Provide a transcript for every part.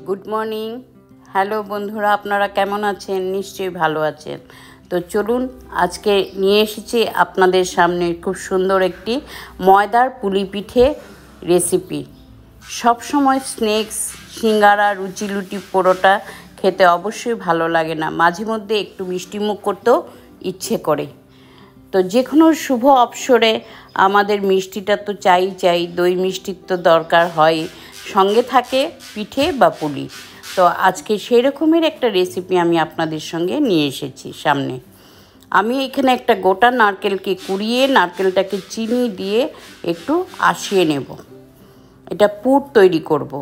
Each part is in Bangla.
Good morning. হ্যালো বন্ধুরা, আপনারা কেমন আছেন? নিশ্চয়ই ভালো আছেন। তো চলুন, আজকে নিয়ে এসেছি আপনাদের সামনে খুব সুন্দর একটি ময়দার পুলি পিঠে রেসিপি। সবসময় স্ন্যাক্স, সিঙ্গারা, লুচি পরোটা খেতে অবশ্যই ভালো লাগে না, মাঝে মধ্যে একটু মিষ্টিমুখ করতেও ইচ্ছে করে। তো যে কোনো শুভ অবসরে আমাদের মিষ্টিটা তো চাই, দই মিষ্টির তো দরকার হয়, সঙ্গে থাকে পিঠে বা পুলি। তো আজকে সেই রকমের একটা রেসিপি আমি আপনাদের সঙ্গে নিয়ে এসেছি সামনে। আমি এখানে একটা গোটা নারকেলকে কুড়িয়ে নারকেলটাকে চিনি দিয়ে একটু আশিয়ে নেব। এটা পুর তৈরি করব।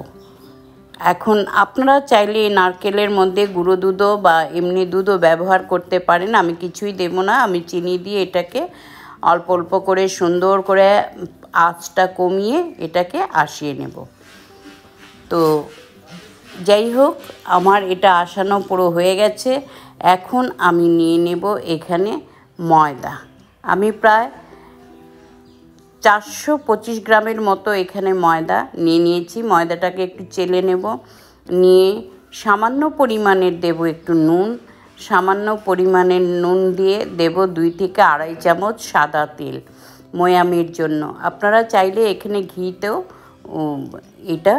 এখন আপনারা চাইলে নারকেলের মধ্যে গুঁড়ো দুধও বা এমনি দুধও ব্যবহার করতে পারেন। আমি কিছুই দেব না, আমি চিনি দিয়ে এটাকে অল্প অল্প করে সুন্দর করে আঁচটা কমিয়ে এটাকে আশিয়ে নেব। তো যাই হোক, আমার এটা আসানো পুরো হয়ে গেছে। এখন আমি নিয়ে নেব এখানে ময়দা। আমি প্রায় 425 গ্রামের মতো এখানে ময়দা নিয়ে নিয়েছি। ময়দাটাকে একটু চেলে নেব, নিয়ে সামান্য পরিমাণের দেব একটু নুন। সামান্য পরিমাণের নুন দিয়ে দেব 2 থেকে আড়াই চামচ সাদা তেল ময়ামের জন্য। আপনারা চাইলে এখানে ঘিতেও এটা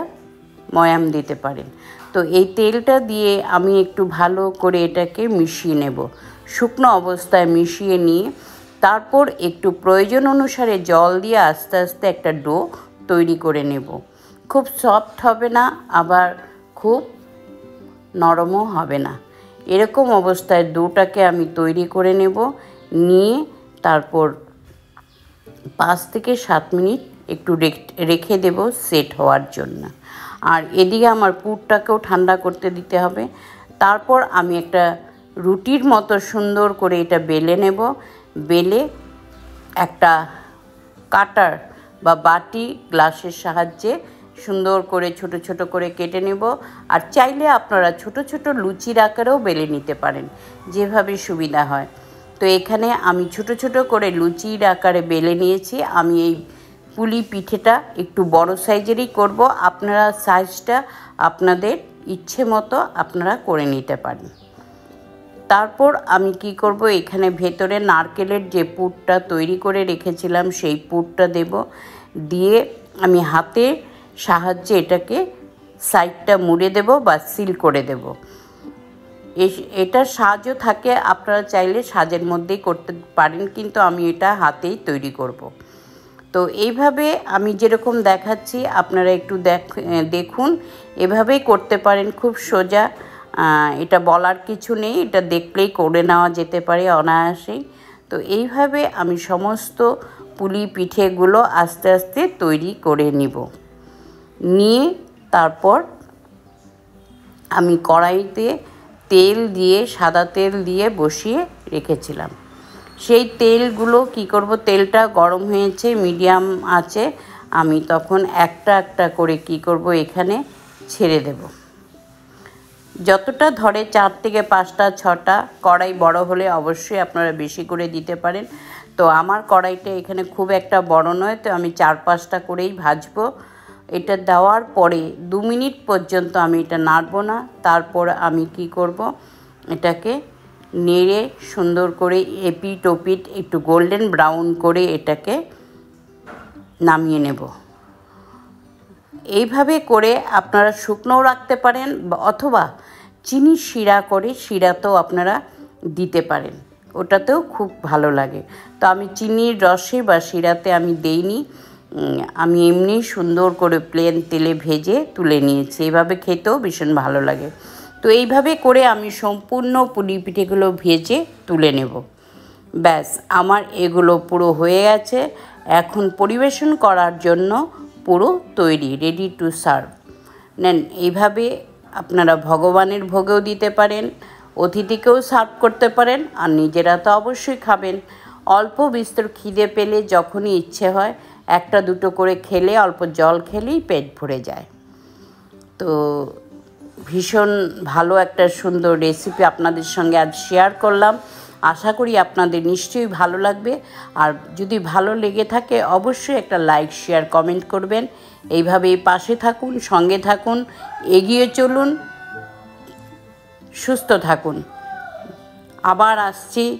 ময়াম দিতে পারেন। তো এই তেলটা দিয়ে আমি একটু ভালো করে এটাকে মিশিয়ে নেব। শুকনো অবস্থায় মিশিয়ে নিয়ে তারপর একটু প্রয়োজন অনুসারে জল দিয়ে আস্তে আস্তে একটা ডো তৈরি করে নেব। খুব সফট হবে না, আবার খুব নরমও হবে না। এরকম অবস্থায় ডোটাকে আমি তৈরি করে নেব। নিয়ে তারপর 5 থেকে 7 মিনিট একটু রেখে দেব সেট হওয়ার জন্য। আর এদিকে আমার পুরটাকেও ঠান্ডা করতে দিতে হবে। তারপর আমি একটা রুটির মতো সুন্দর করে এটা বেলে নেব। বেলে একটা কাটার বা বাটি, গ্লাসের সাহায্যে সুন্দর করে ছোট ছোট করে কেটে নেব। আর চাইলে আপনারা ছোট ছোট লুচির আকারেও বেলে নিতে পারেন, যেভাবে সুবিধা হয়। তো এখানে আমি ছোট ছোট করে লুচির আকারে বেলে নিয়েছি। আমি এই পুলি পিঠেটা একটু বড় সাইজেরই করব। আপনারা সাইজটা আপনাদের ইচ্ছে মতো আপনারা করে নিতে পারেন। তারপর আমি কি করব, এখানে ভেতরে নারকেলের যে পুরটা তৈরি করে রেখেছিলাম সেই পুরটা দেব। দিয়ে আমি হাতের সাহায্যে এটাকে সাইডটা মুড়ে দেব বা সিল করে দেব। এটার সাজও থাকে, আপনারা চাইলে সাজের মধ্যেই করতে পারেন, কিন্তু আমি এটা হাতেই তৈরি করব। তো এইভাবে আমি যেরকম দেখাচ্ছি আপনারা একটু দেখুন, এভাবেই করতে পারেন, খুব সোজা। এটা বলার কিছু নেই, এটা দেখলেই করে নেওয়া যেতে পারে অনায়াসেই। তো এইভাবে আমি সমস্ত পুলি পিঠেগুলো আস্তে আস্তে তৈরি করে নিব। নিয়ে তারপর আমি কড়াইতে তেল দিয়ে, সাদা তেল দিয়ে বসিয়ে রেখেছিলাম। সেই তেলগুলো কি করব, তেলটা গরম হয়েছে মিডিয়াম আছে, আমি তখন একটা একটা করে কি করব এখানে ছেড়ে দেব। যতটা ধরে 4 থেকে 5টা 6টা, কড়াই বড় হলে অবশ্যই আপনারা বেশি করে দিতে পারেন। তো আমার কড়াইটা এখানে খুব একটা বড় নয়, তো আমি 4-5টা করেই ভাজবো। এটা দেওয়ার পরে 2 মিনিট পর্যন্ত আমি এটা নাড়ব না। তারপর আমি কি করব, এটাকে নেড়ে সুন্দর করে এপিট ওপিট একটু গোল্ডেন ব্রাউন করে এটাকে নামিয়ে নেব। এইভাবে করে আপনারা শুকনোও রাখতে পারেন, অথবা চিনির শিরা করে শিরাতেও আপনারা দিতে পারেন, ওটাতেও খুব ভালো লাগে। তো আমি চিনির রসে বা শিরাতে আমি দেইনি, আমি এমনি সুন্দর করে প্লেন তেলে ভেজে তুলে নিয়েছি। এইভাবে খেতেও ভীষণ ভালো লাগে। তো এইভাবে করে আমি সম্পূর্ণ পুলি পিঠেগুলো ভেজে তুলে নেব। ব্যাস, আমার এগুলো পুরো হয়ে গেছে। এখন পরিবেশন করার জন্য পুরো তৈরি, রেডি টু সার্ভ। নেন, এইভাবে আপনারা ভগবানের ভোগেও দিতে পারেন, অতিথিকেও সার্ভ করতে পারেন, আর নিজেরা তো অবশ্যই খাবেন। অল্প বিস্তর খিদে পেলে যখনই ইচ্ছে হয় 1-2 করে খেলে, অল্প জল খেলেই পেট ভরে যায়। তো ভীষণ ভালো একটা সুন্দর রেসিপি আপনাদের সঙ্গে আজ শেয়ার করলাম। আশা করি আপনাদের নিশ্চয়ই ভালো লাগবে। আর যদি ভালো লেগে থাকে অবশ্যই একটা লাইক, শেয়ার, কমেন্ট করবেন। এইভাবেই পাশে থাকুন, সঙ্গে থাকুন, এগিয়ে চলুন, সুস্থ থাকুন। আবার আসছি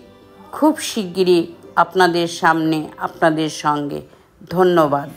খুব শিগগিরই আপনাদের সামনে, আপনাদের সঙ্গে। ধন্যবাদ।